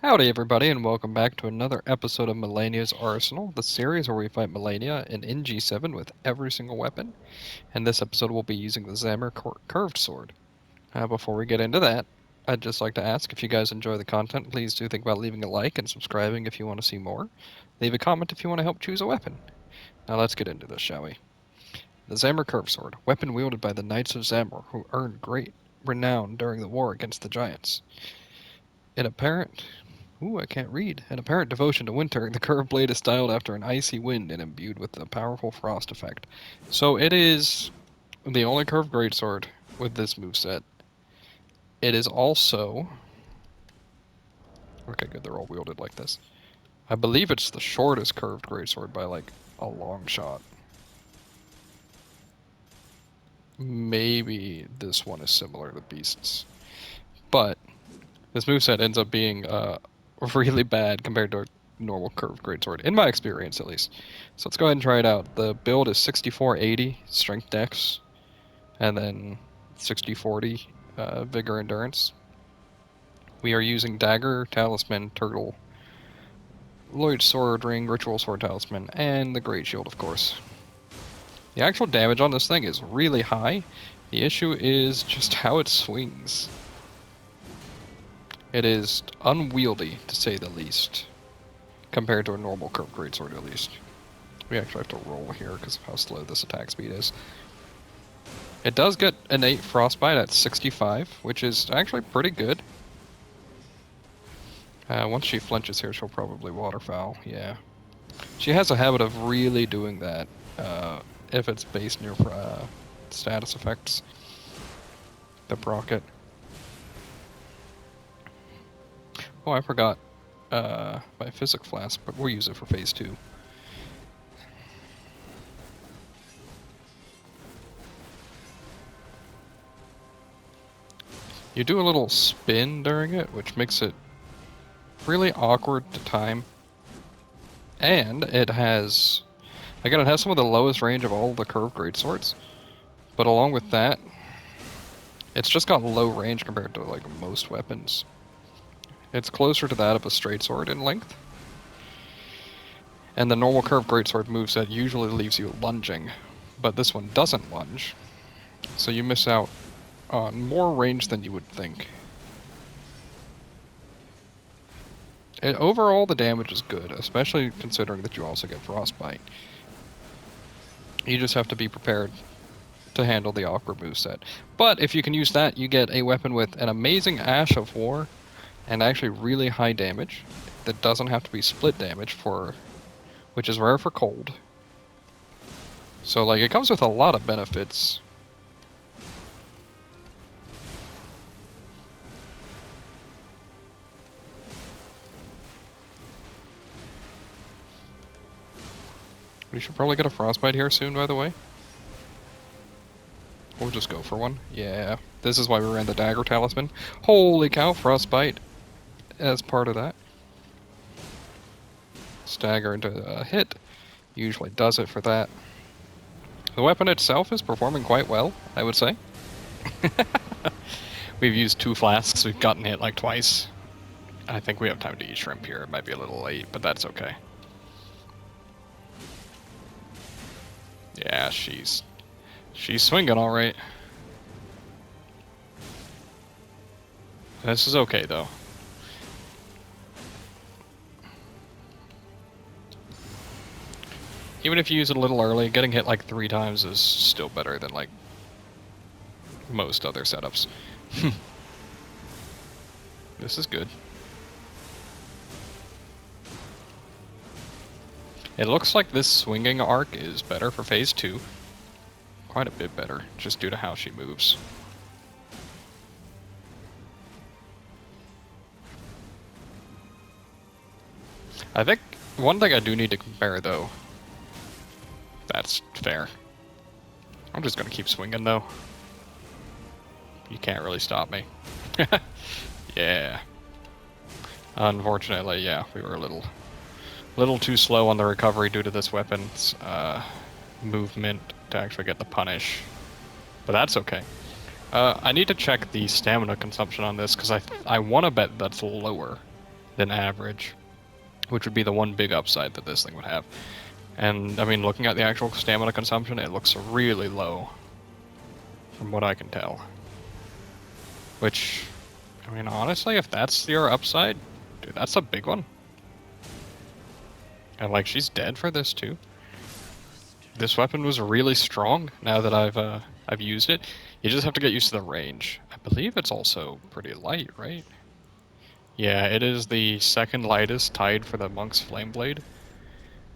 Howdy, everybody, and welcome back to another episode of Malenia's Arsenal, the series where we fight Malenia in G7 with every single weapon. And this episode we'll be using the Zamor curved sword. Before we get into that, I'd just like to ask if you guys enjoy the content, please do think about leaving a like and subscribing if you want to see more. Leave a comment if you want to help choose a weapon. Now let's get into this, shall we? The Zamor curved sword, weapon wielded by the Knights of Zamor, who earned great renown during the war against the Giants. In apparent I can't read. An apparent devotion to winter, the curved blade is styled after an icy wind and imbued with a powerful frost effect. So it is the only curved greatsword with this moveset. It is also... Okay, good, they're all wielded like this. I believe it's the shortest curved greatsword by, like, a long shot. Maybe this one is similar to Beast's. But this moveset ends up being really bad compared to a normal curved greatsword, in my experience at least. So let's go ahead and try it out. The build is 6480 strength dex, and then 6040 vigor endurance. We are using dagger, talisman, turtle, Lloyd's sword ring, ritual sword talisman, and the great shield, of course. The actual damage on this thing is really high. The issue is just how it swings. It is unwieldy, to say the least, compared to a normal curved greatsword at least. We actually have to roll here because of how slow this attack speed is. It does get innate frostbite at 65, which is actually pretty good. Once she flinches here, she'll probably waterfowl, yeah. She has a habit of really doing that if it's based near status effects that proc it. Oh, I forgot my physic flask, but we'll use it for phase 2. You do a little spin during it, which makes it really awkward to time. And it has, again, it has some of the lowest range of all the curved greatswords. But along with that, it's just got low range compared to like most weapons. It's closer to that of a straight sword in length. And the normal curved greatsword moveset usually leaves you lunging, but this one doesn't lunge. So you miss out on more range than you would think. Overall, the damage is good, especially considering that you also get frostbite. You just have to be prepared to handle the awkward moveset. But if you can use that, you get a weapon with an amazing Ash of War and actually really high damage that doesn't have to be split damage for, which is rare for cold. So like it comes with a lot of benefits. We should probably get a frostbite here soon, by the way. We'll just go for one. Yeah, this is why we ran the dagger talisman. Holy cow, frostbite as part of that. Stagger into a hit. Usually does it for that. The weapon itself is performing quite well, I would say. We've used 2 flasks, we've gotten hit like twice. I think we have time to eat shrimp here. It might be a little late, but that's okay. Yeah, she's swinging all right. This is okay, though. Even if you use it a little early, getting hit like 3 times is still better than, like, most other setups. This is good. It looks like this swinging arc is better for phase 2. Quite a bit better, just due to how she moves. I think one thing I do need to compare, though. That's fair. I'm just gonna keep swinging, though. You can't really stop me. Yeah. Unfortunately, yeah, we were a little too slow on the recovery due to this weapon's movement to actually get the punish. But that's okay. I need to check the stamina consumption on this, because I want to bet that's lower than average, which would be the one big upside that this thing would have. And, I mean, looking at the actual stamina consumption, it looks really low, from what I can tell. Which, I mean, honestly, if that's your upside, dude, that's a big one. And, like, she's dead for this, too. This weapon was really strong, now that I've used it. You just have to get used to the range. I believe it's also pretty light, right? Yeah, it is the second lightest, tied for the Monk's Flame Blade,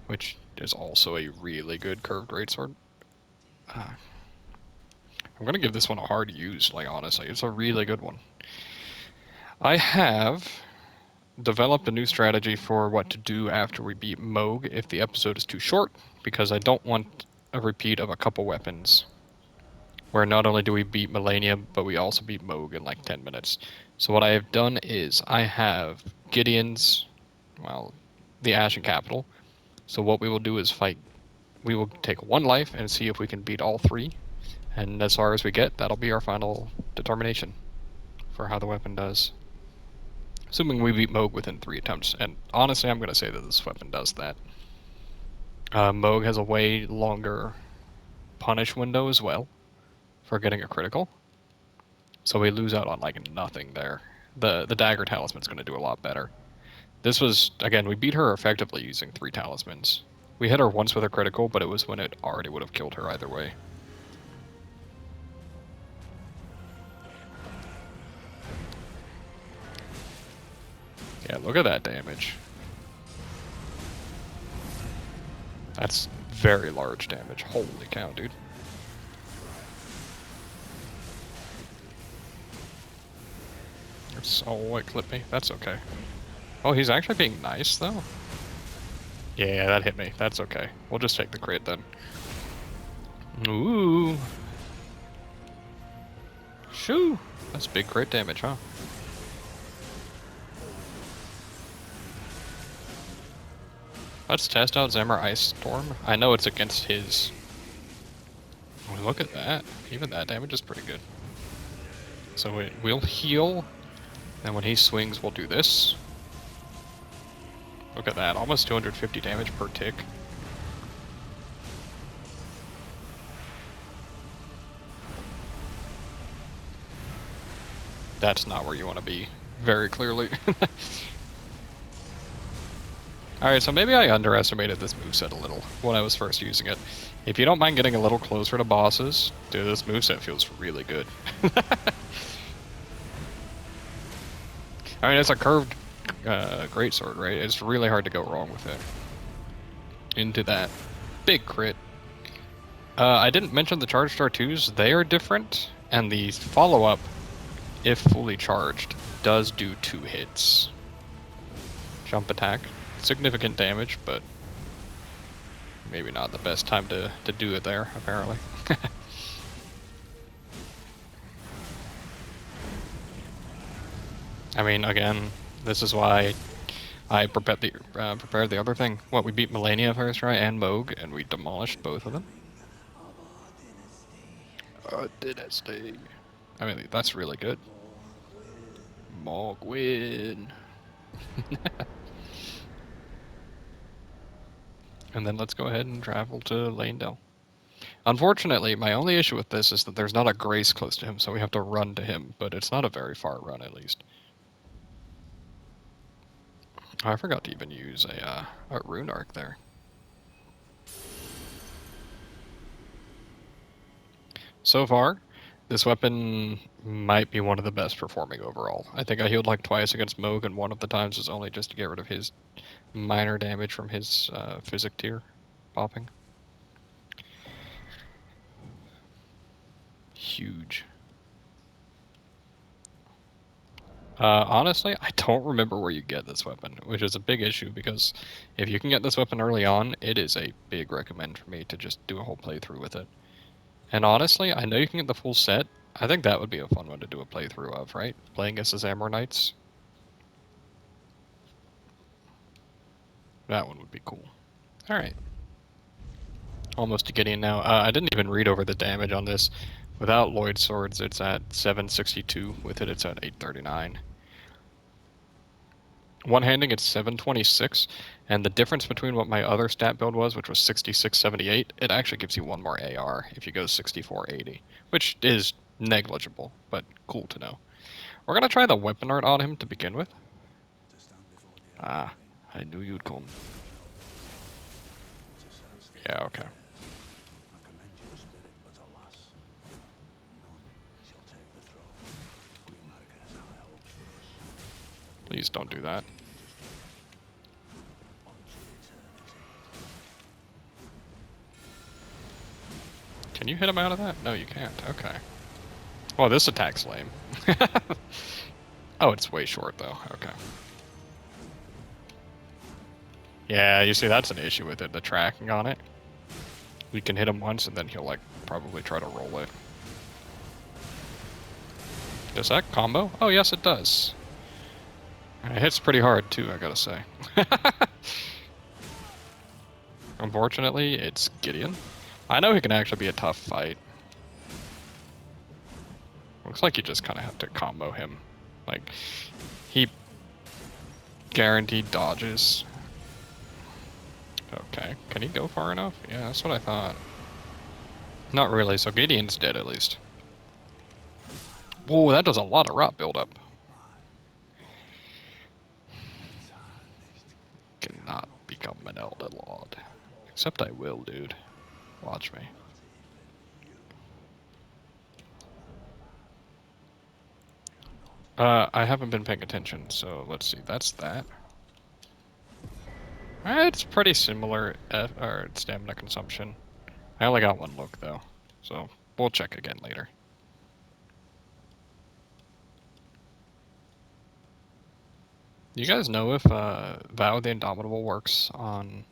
which is also a really good curved greatsword. I'm gonna give this one a hard use, like, honestly. It's a really good one. I have developed a new strategy for what to do after we beat Moog if the episode is too short, because I don't want a repeat of a couple weapons, where not only do we beat Malenia, but we also beat Moog in like 10 minutes. So what I have done is I have Gideon's, well, the Ashen Capital. So what we will do is fight. We will take one life and see if we can beat all three. And as far as we get, that'll be our final determination for how the weapon does. Assuming we beat Moog within 3 attempts. And honestly, I'm going to say that this weapon does that. Moog has a way longer punish window as well for getting a critical. So we lose out on like nothing there. The dagger talisman's going to do a lot better. This was, again, we beat her effectively using 3 talismans. We hit her once with a critical, but it was when it already would have killed her either way. Yeah, look at that damage. That's very large damage. Holy cow, dude. Oh, it clipped me. That's okay. Oh, he's actually being nice, though. Yeah, that hit me. That's okay. We'll just take the crit then. Ooh. Shoo. That's big crit damage, huh? Let's test out Zamor Ice Storm. I know it's against his. Oh, look at that. Even that damage is pretty good. So we'll heal, and when he swings, we'll do this. Look at that. Almost 250 damage per tick. That's not where you want to be, very clearly. Alright, so maybe I underestimated this moveset a little when I was first using it. If you don't mind getting a little closer to bosses, dude, this moveset feels really good. I mean, it's a curved greatsword, right? It's really hard to go wrong with it. Into that big crit. I didn't mention the charged R2s. They are different, and the follow-up, if fully charged, does do 2 hits. Jump attack. Significant damage, but maybe not the best time to do it there, apparently. I mean, again, this is why I prepared the other thing. What, we beat Malenia first, right, and Moog, and we demolished both of them. Dynasty. I mean, that's really good. Moog win. And then let's go ahead and travel to Lanedale. Unfortunately, my only issue with this is that there's not a Grace close to him, so we have to run to him, but it's not a very far run, at least. Oh, I forgot to even use a rune arc there. So far, this weapon might be one of the best performing overall. I think I healed like twice against Moog, and one of the times was only just to get rid of his minor damage from his physic tier popping. Huge. Honestly, I don't remember where you get this weapon, which is a big issue because if you can get this weapon early on, it is a big recommend for me to just do a whole playthrough with it. And honestly, I know you can get the full set. I think that would be a fun one to do a playthrough of, right? Playing as the Zamor Knights. That one would be cool. Alright. Almost to Gideon now. I didn't even read over the damage on this. Without Lloyd Swords, it's at 762. With it, it's at 839. One-handing, it's 726, and the difference between what my other stat build was, which was 6678, it actually gives you one more AR if you go 6480, which is negligible, but cool to know. We're gonna try the weapon art on him to begin with. Ah, I knew you'd come. Yeah, okay. Please don't do that. Can you hit him out of that? No, you can't. Okay. Well, this attack's lame. Oh, it's way short, though. Okay. Yeah, you see, that's an issue with it, the tracking on it. We can hit him once, and then he'll, like, probably try to roll it. Does that combo? Oh, yes, it does. And it hits pretty hard, too, I gotta say. Unfortunately, it's Gideon. I know he can actually be a tough fight. Looks like you just kind of have to combo him. Like, he guaranteed dodges. Okay, can he go far enough? Yeah, that's what I thought. Not really, so Gideon's dead at least. Whoa, that does a lot of rot buildup. Cannot become an Elder Lord. Except I will, dude. Watch me. I haven't been paying attention, so let's see. That's that. It's pretty similar or stamina consumption. I only got one look though, so we'll check again later. You guys know if Vow the Indomitable works on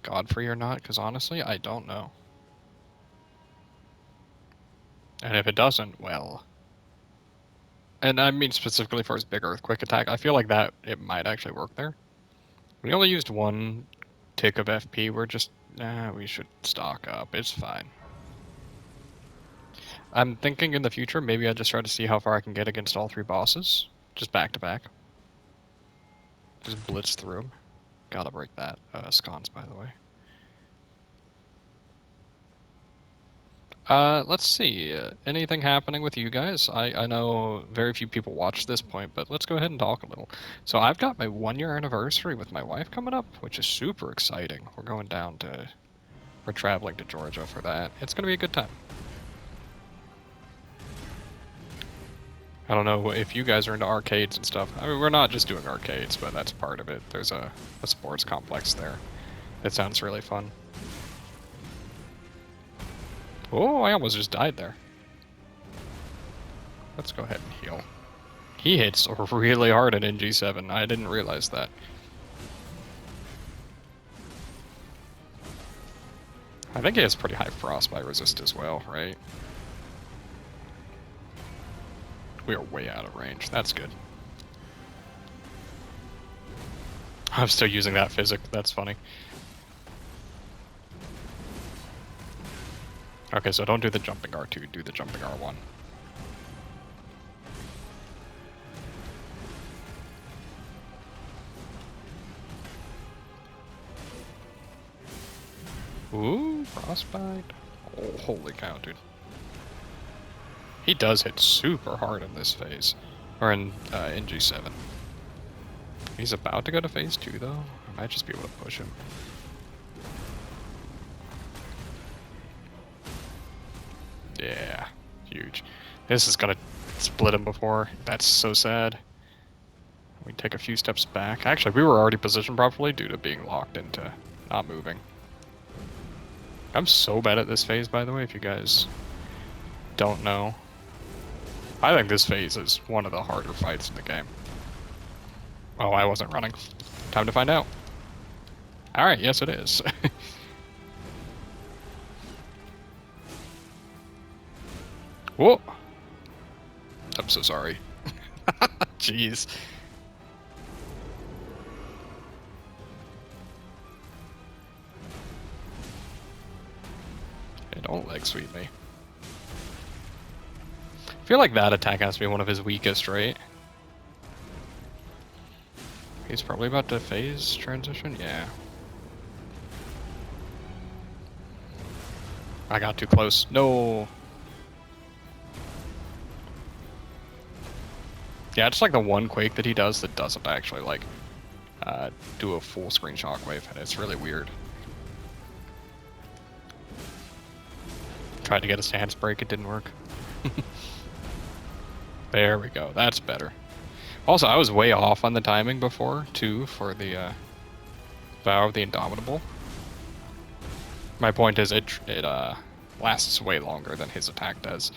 Godfrey or not? Because honestly, I don't know. And if it doesn't, well... And I mean specifically for his big Earthquake attack, I feel like that it might actually work there. We only used one tick of FP, we're just... we should stock up, it's fine. I'm thinking in the future, maybe I just try to see how far I can get against all three bosses. Just back to back. Just blitz through them. Gotta break that. Scones, by the way. Let's see. Anything happening with you guys? I know very few people watch this point, but let's go ahead and talk a little. So I've got my 1-year anniversary with my wife coming up, which is super exciting. We're going down to... We're traveling to Georgia for that. It's gonna be a good time. I don't know if you guys are into arcades and stuff. I mean, we're not just doing arcades, but that's part of it. There's a sports complex there. It sounds really fun. Oh, I almost just died there. Let's go ahead and heal. He hits really hard at NG7. I didn't realize that. I think he has pretty high frostbite resist as well, right? We are way out of range. That's good. I'm still using that physic. That's funny. Okay, so don't do the jumping R2, do the jumping R1. Ooh, frostbite. Oh, holy cow, dude. He does hit super hard in this phase. Or in G7. He's about to go to phase 2, though. I might just be able to push him. Yeah, huge. This is gonna split him before. That's so sad. We take a few steps back. Actually, we were already positioned properly due to being locked into not moving. I'm so bad at this phase, by the way, if you guys don't know. I think this phase is one of the harder fights in the game. Oh, I wasn't running. Time to find out. Alright, yes it is. Whoa! I'm so sorry. Jeez. Hey, don't leg sweep me. I feel like that attack has to be one of his weakest, right? He's probably about to phase transition? Yeah. I got too close. No! Yeah, just like the one Quake that he does that doesn't actually, like, do a full screen shockwave, and it's really weird. Tried to get a stance break, it didn't work. There we go, that's better. Also, I was way off on the timing before, too, for the Vow of the Indomitable. My point is, it lasts way longer than his attack does.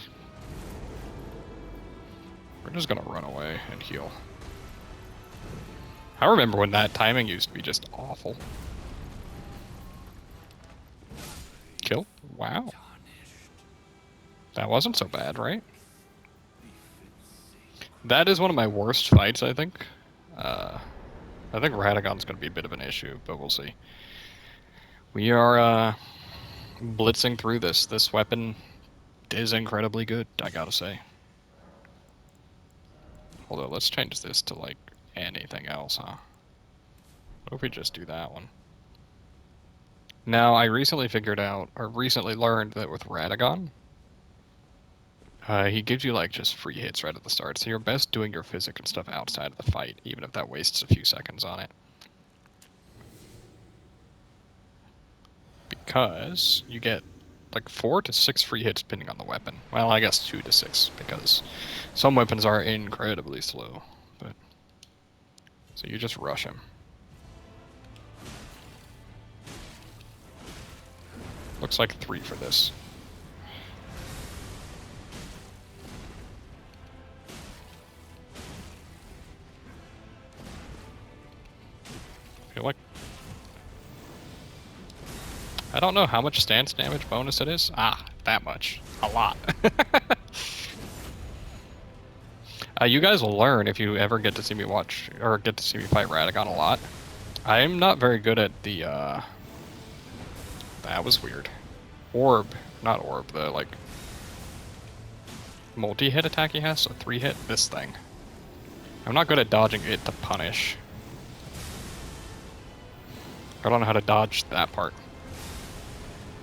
We're just gonna run away and heal. I remember when that timing used to be just awful. Kill? Wow. That wasn't so bad, right? That is one of my worst fights, I think. I think Radagon's going to be a bit of an issue, but we'll see. We are blitzing through this. This weapon is incredibly good, I gotta say. Although, let's change this to, like, anything else, huh? What if we just do that one? Now, I recently figured out, or recently learned that with Radagon, he gives you, like, just free hits right at the start, so you're best doing your physic and stuff outside of the fight, even if that wastes a few seconds on it. Because you get, like, 4 to 6 free hits depending on the weapon. Well, I guess 2 to 6, because some weapons are incredibly slow. But so you just rush him. Looks like 3 for this. Feel like I don't know how much stance damage bonus it is. Ah, that much. A lot. You guys will learn if you ever get to see me watch, or get to see me fight Radagon a lot. I'm not very good at the, that was weird. Orb. Not orb, the, like, multi-hit attack he has, so 3-hit this thing. I'm not good at dodging it to punish. I don't know how to dodge that part.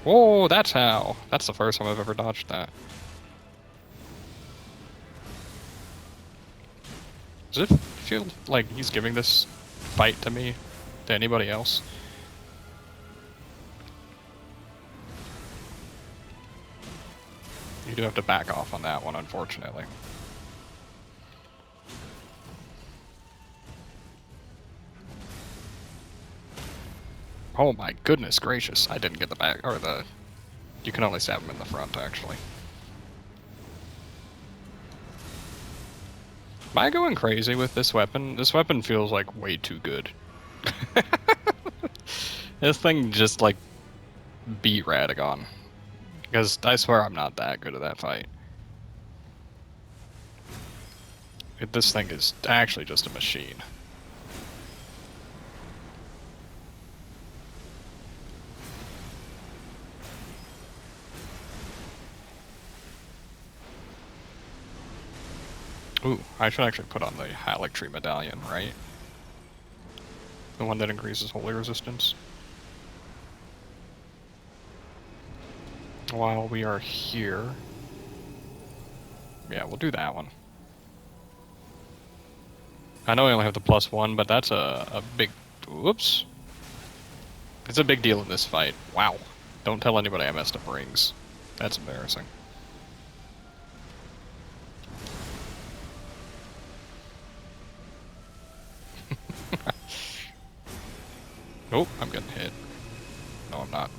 Whoa, that's how. That's the first time I've ever dodged that. Does it feel like he's giving this fight to me, to anybody else? You do have to back off on that one, unfortunately. Oh my goodness gracious, I didn't get the back, or the... You can only stab him in the front, actually. Am I going crazy with this weapon? This weapon feels like way too good. This thing just, like, beat Radagon. Because I swear I'm not that good at that fight. This thing is actually just a machine. Ooh, I should actually put on the Halictree medallion, right? The one that increases holy resistance. While we are here... Yeah, we'll do that one. I know I only have the +1, but that's a big... Whoops. It's a big deal in this fight. Wow. Don't tell anybody I messed up rings. That's embarrassing. Oh, I'm getting hit. No, I'm not.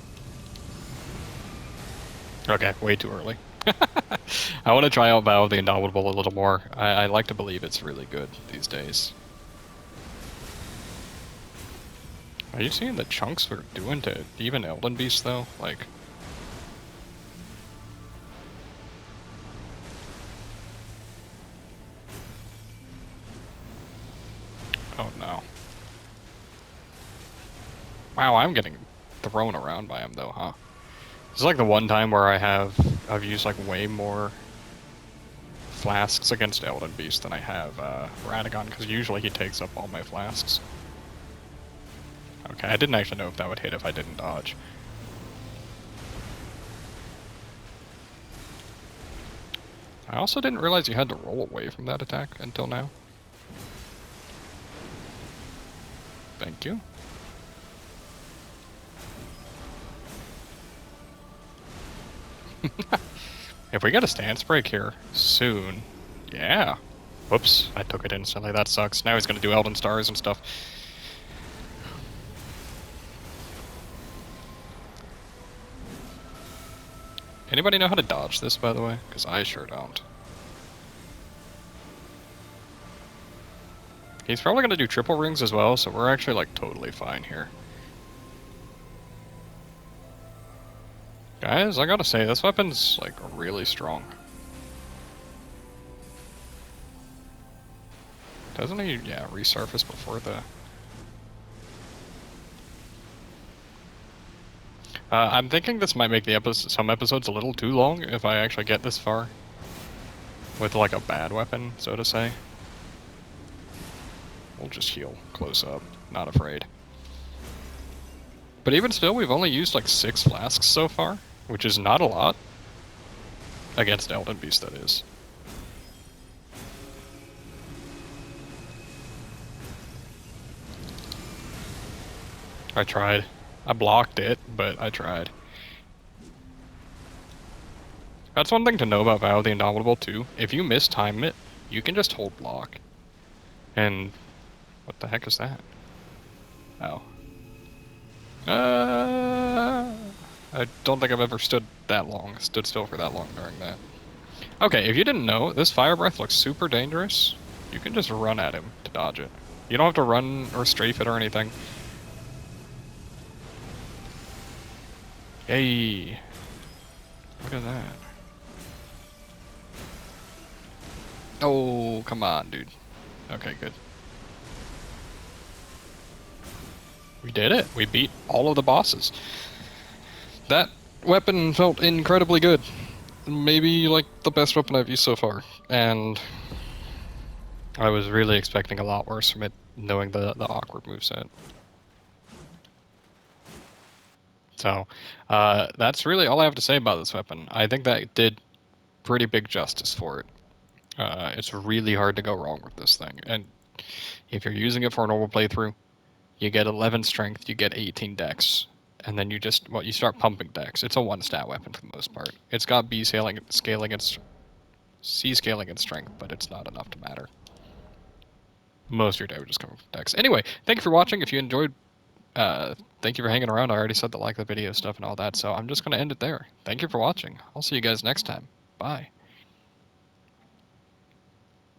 Okay, way too early. I want to try out Vow of the Indomitable a little more. I like to believe it's really good these days. Are you seeing the chunks we're doing to even Elden Beast, though? Like... Oh, no. Wow, I'm getting thrown around by him, though, huh? This is like the one time where I've used, like, way more flasks against Elden Beast than I have Radagon, because usually he takes up all my flasks. Okay, I didn't actually know if that would hit if I didn't dodge. I also didn't realize you had to roll away from that attack until now. Thank you. If we get a stance break here soon, yeah. Whoops, I took it instantly. That sucks. Now he's gonna do Elden Stars and stuff. Anybody know how to dodge this, by the way? Because I sure don't. He's probably gonna do triple rings as well, so we're actually like totally fine here. Guys, I gotta say, this weapon's like really strong. Doesn't he, yeah, resurface before the... I'm thinking this might make the some episodes a little too long if I actually get this far. With like a bad weapon, so to say. We'll just heal close up, not afraid. But even still, we've only used like 6 flasks so far, which is not a lot. Against Elden Beast, that is. I tried. I blocked it, but I tried. That's one thing to know about Vow of the Indomitable, too. If you mistime it, you can just hold block. And... what the heck is that? Oh. I don't think I've ever stood still for that long during that. Okay, if you didn't know, this Fire Breath looks super dangerous. You can just run at him to dodge it. You don't have to run or strafe it or anything. Yay! Look at that. Oh, come on, dude. Okay, good. We did it. We beat all of the bosses. That weapon felt incredibly good. Maybe, like, the best weapon I've used so far. And I was really expecting a lot worse from it, knowing the awkward moveset. So, that's really all I have to say about this weapon. I think that did pretty big justice for it. It's really hard to go wrong with this thing. And if you're using it for a normal playthrough, you get 11 strength, you get 18 dex, and then you start pumping dex. It's a 1-stat weapon for the most part. It's got B scaling and C scaling and strength, but it's not enough to matter. Most of your damage is coming from dex. Anyway, thank you for watching. If you enjoyed, thank you for hanging around. I already said to like the video stuff and all that, so I'm just going to end it there. Thank you for watching. I'll see you guys next time. Bye.